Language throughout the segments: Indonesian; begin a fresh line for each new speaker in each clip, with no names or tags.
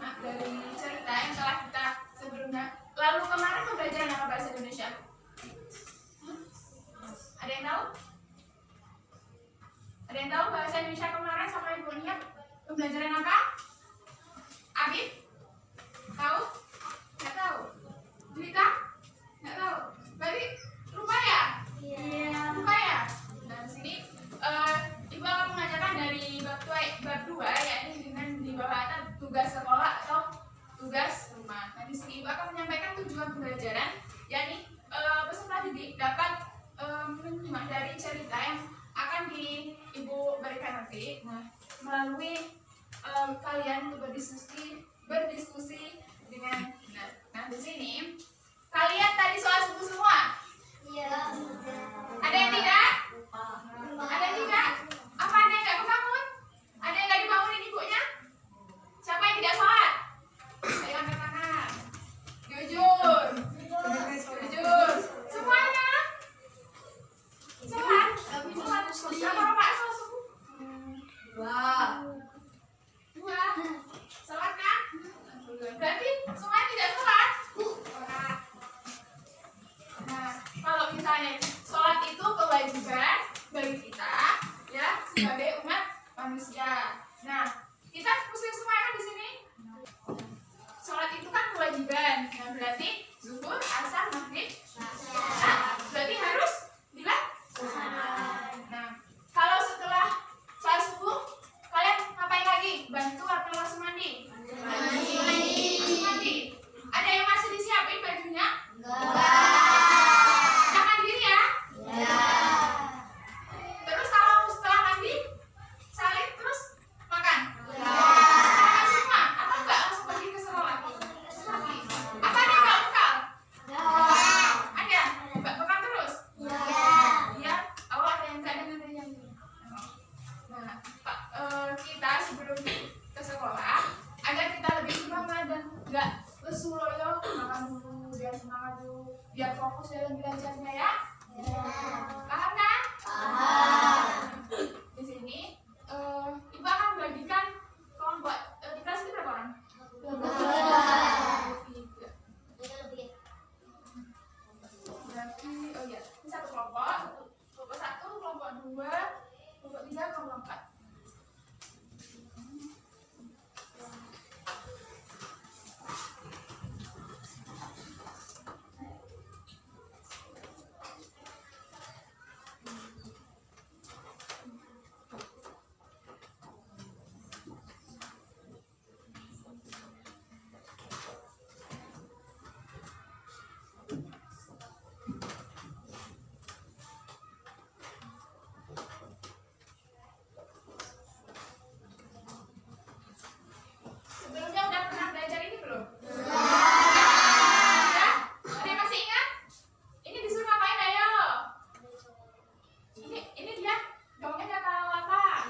menyimak dari cerita yang telah kita sebelumnya. Lalu kemarin pembelajaran apa bahasa Indonesia? Ada yang tahu? Ada yang tahu bahasa Indonesia kemarin sama Ibu Nia pembelajaran apa? Abid? Tahu? Nggak tahu? Juwita? Nggak tahu? Berarti lupa ya? Iya. Lupa ya? Nah di sini Ibu akan mengajarkan dari bab 2 yakni dengan di bawah tugas sekolah atau tugas rumah. Nah di sini Ibu akan menyampaikan tujuan pembelajaran yakni peserta didik dapat menyimak dari cerita yang akan Ibu berikan nanti. Nah melalui kalian untuk berdiskusi dengan benar. Nah di sini kalian tadi soal suku semua?
Iya.
Ada yang tidak? Ada yang tidak? Apa ada yang nggak bangun? Ada yang nggak dibangunin ibunya? Siapa yang tidak sholat? Ayo angkat tangan. Jujur. Jujur. Semuanya? Sholat? Siapa bapak sholat subuh? Dua. Sholat kan? Berarti semuanya tidak sholat? Nah, kalau misalnya sholat itu kewajiban bagi kita ya sebagai umat manusia. Nah, kita muslim semua kan di sini. Sholat itu kan kewajiban. Nah, berarti zuhur, asar, maghrib, berarti harus dilaksanakan. Nah, kalau setelah sholat subuh kalian ngapain lagi? Bantu atau langsung mandi? Mandi. Ada yang masih disiapin bajunya? Jangan diri ya. Terus kalau setelah mandi salin terus makan? Makan semua atau enggak langsung pergi ke sekolah? Apa ada enggak bekal? Ada? Bekal terus? Iya. Oh ada yang enggak dengan ada yang ini. Nah Pak, kita sebelum ke sekolah agar kita lebih semangat dan enggak lesu loyo, makan dulu biar semangat dulu, biar fokus dalam belajarnya ya. Paham kan? Di sini Ibu akan bagikan kelompok di kelas ini berapa orang? 3. Berarti oh ya, ini satu kelompok, kelompok 1, kelompok 2, kelompok 3, kelompok 4. Sebelumnya udah pernah belajar ini belum? Sudah? Ada yang masih ingat? Ini disuruh ngapain ayo? Ini dia dongeng kalau apa?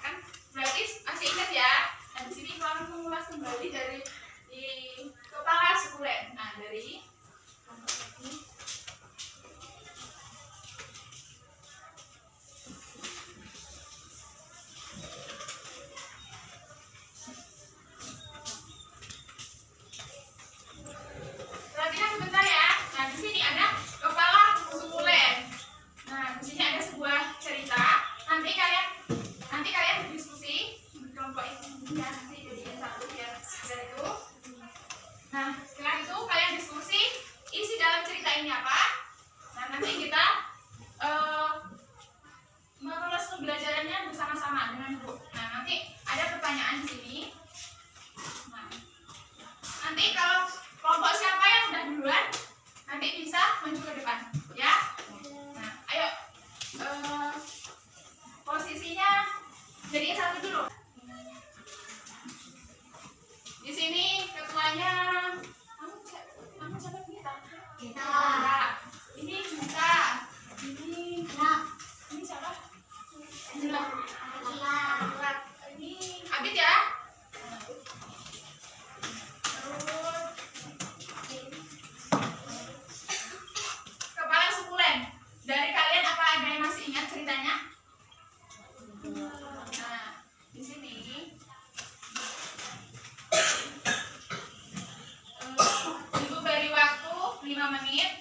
Kan berarti masih ingat ya? Nah di sini kalau mengulas kembali dari di kepala sekulen. Nah dari perhatikan sebentar ya. Nah di sini ada kepala sekulen. Nah di sini ada sebuah cerita. Nanti kalian berdiskusi berkelompok ini ya, nanti jadikan satu biar itu. Nah setelah itu kalian diskusi isi dalam cerita ini apa. Nah nanti kita mengulas pembelajarannya bersama-sama dengan Ibu. Nah nanti ada pertanyaan di sini. Nah, nanti kalau kelompok siapa yang udah duluan nanti bisa maju ke depan ya. Nah ayo posisinya jadi satu dulu. Di sini ketuanya kamu siapa kita? Ini Juta. Ini siapa? Angela. Ini Abid ya. Kepala sekulen. Dari kalian apa ada yang masih ingat ceritanya? Nah, di sini menit.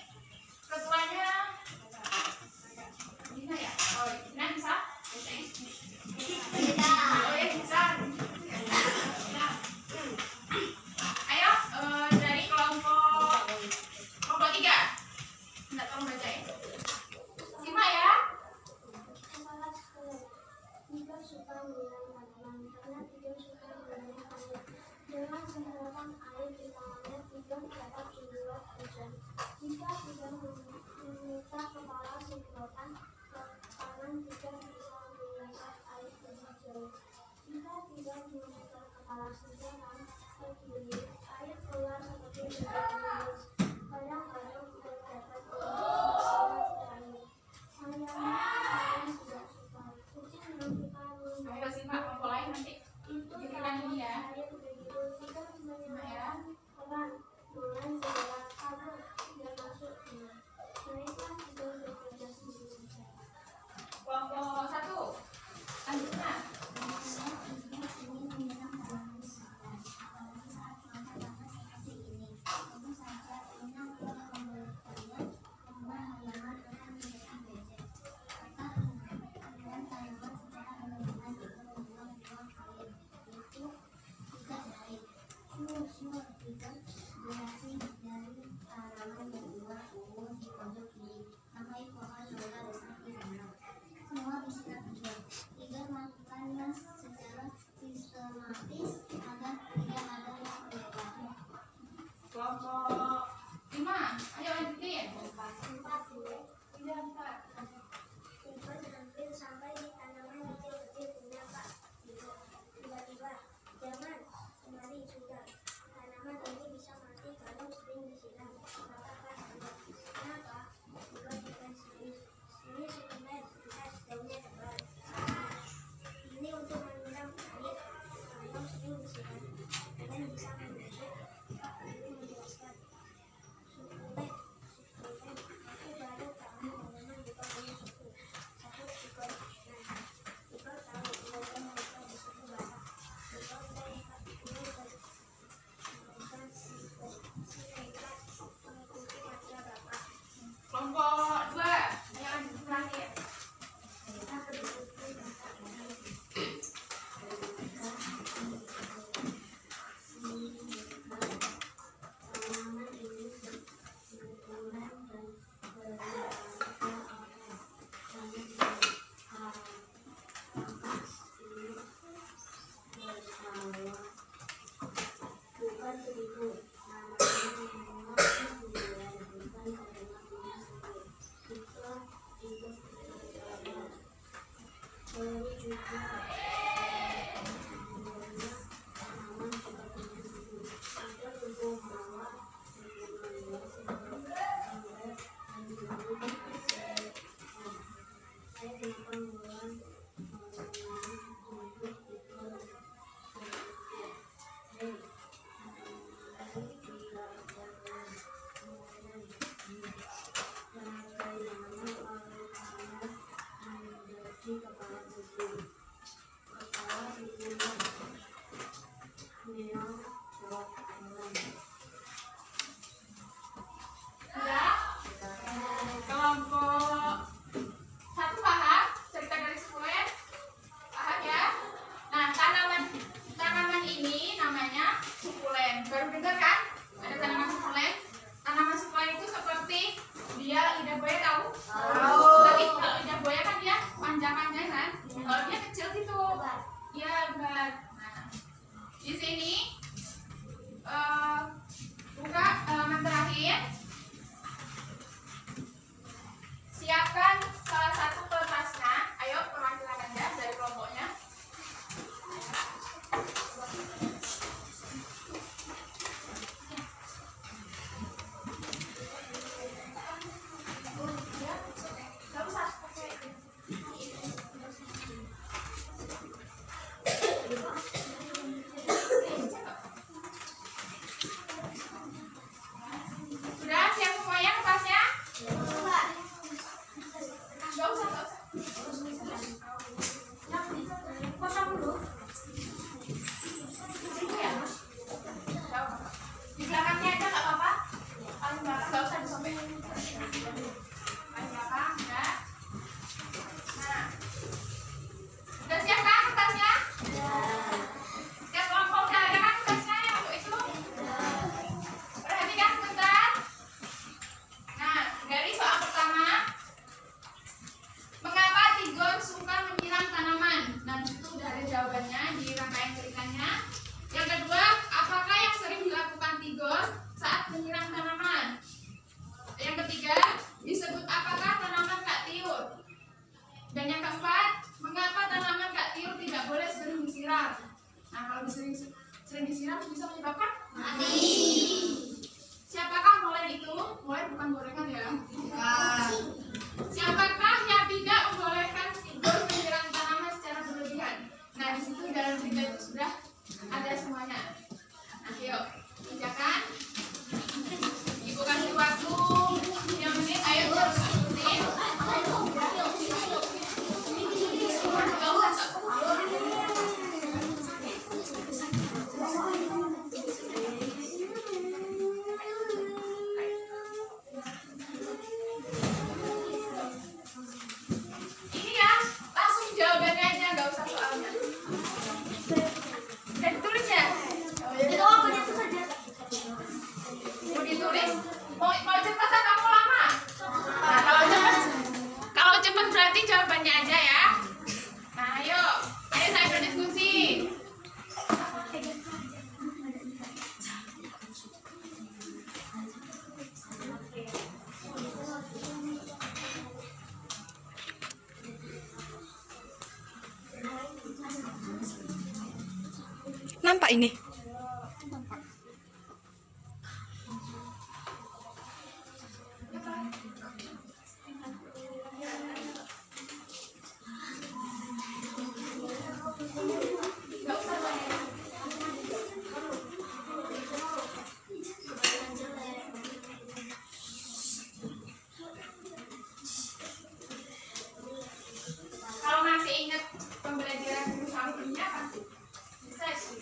Ketuanya Dina ya? Oh, Dina bisa? Bisa. Oh ya, bisa. Ayo, dari kelompok 3. Enggak, tolong bacain. Simak ya.
Tiga suka menyiram tanaman karena tiga suka menyiram air. Dengan semprotan air di tangannya, tiga dapat membuat hujan. Jika tiga memutar kepala semprotan ke kanan, tiga bisa menyebar air lebih jauh. Jika tiga memutar kepala semprotan ke kiri, air keluar seperti hujan mulus. Kadang-kadang tiga dapat menyebar air. Sayangnya saya tidak suka. Kucing yang suka
Ayo simak kelompok lain nanti.
itu
Giliran ini ya.
saya begitu tidak menyalakan peran mulai segera kabur dan masuk rumah. Mereka tidak bekerja sendiri saja.
Kelompok 1. Lanjutnya.
Saya tidak ingin menyerang tanaman besar, apalagi saat cuaca panas seperti ini. Tentu saja inang yang memberikannya membuat halaman akan menjadi becek. Maka menyerang tanaman secara berlebihan itu membuang air. Itu tidak baik. Syur tidak berhasil dari tanaman yang dua ungu di pojok kiri. Sampai pohon mangga besar di sana. Semua bisa tidur. Tiga melakukannya secara sistematis agar tidak ada yang melewati.
Kelompok 5. Ayo lanjutin.
4 dulu.
Tidak, 4.
Tiba hampir sampai di tanaman kecil-kecil punya Pak. Tiba-tiba, jangan, kemari sudah. Tanaman ini bisa mati kalau sering disiram. Katakan Anda, kenapa? Tiba-tiba serius. Ini suplemen, lihat daunnya tebal. Ini untuk menyiram air. Kalau sering disiram, kalian bisa membusuk. Pak Guru menjelaskan. Suplemen, aku baru tahu tanaman juga punya suku. Satu ikut. Nah, ikut tahu kenapa mereka bersuku batak. Ikut melihat ini mereka mengikuti wajah bapak.
Kelompok 2. Ayo lanjut terakhir.
Kita berdiri bapak tanaman ini berkembang dan beraneka ragam. Banyak tangkas ini bersama bukan seribu tanaman yang menguat sembilan bukan karena punya sendiri. Kita hidup bersama. Baru juga tanaman juga punya sendiri. Ada tumbuh mawar semuanya sampai menjadi saya kenapa mulai untuk itu kepala suku.
makan gorengan ya. Siapakah yang tidak membolehkan tidur menyerang tanaman secara berlebihan? Nah, di situ dalam berita itu sudah ada semuanya. Nah, yuk kerjakan. Ibu kasih waktu 3 menit. Ayo diskusi. Ini ya, langsung jawabannya aja, nggak usah soalnya. Dan tulis ya. Mau ditulis? Mau cepat atau kamu lama? Nah, kalau cepat berarti jawabannya aja ya. Nah, ayo saya berdiskusi.
Nampak ini?
Nggak usah banyak. Kalau masih ingat pembelajaran guru sampingnya pasti bisa sih.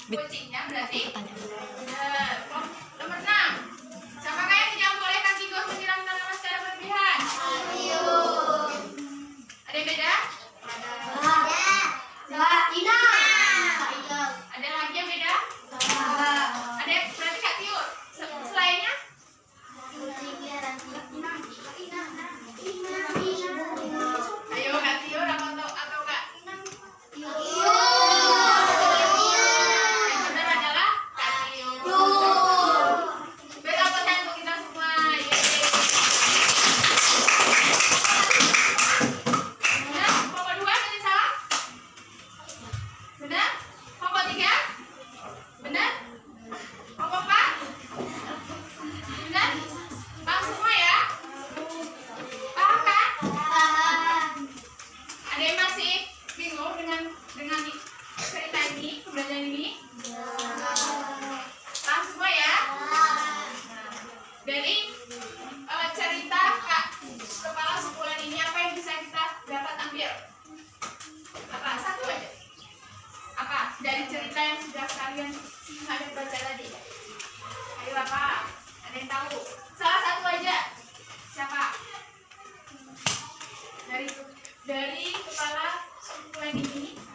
Kucingnya berarti nomor 6. Siapakah yang tidak membolehkan tikus menyiram tanaman secara berlebihan? Ada yang beda? Ada lagi yang beda? Ada yang berarti Kak Tiur. Selainnya? Ayo Kak Tiur atau Kak? Dengan cerita ini, pembelajaran ini, paham semua ya? Dari cerita Kak Kepala Sebulan ini, apa yang bisa kita dapat ambil? Apa? Satu aja. Apa? Dari cerita yang sudah kalian baca tadi. Ayo apa? Ada yang tahu? Salah satu aja. Siapa? Dari Kepala Sebulan ini.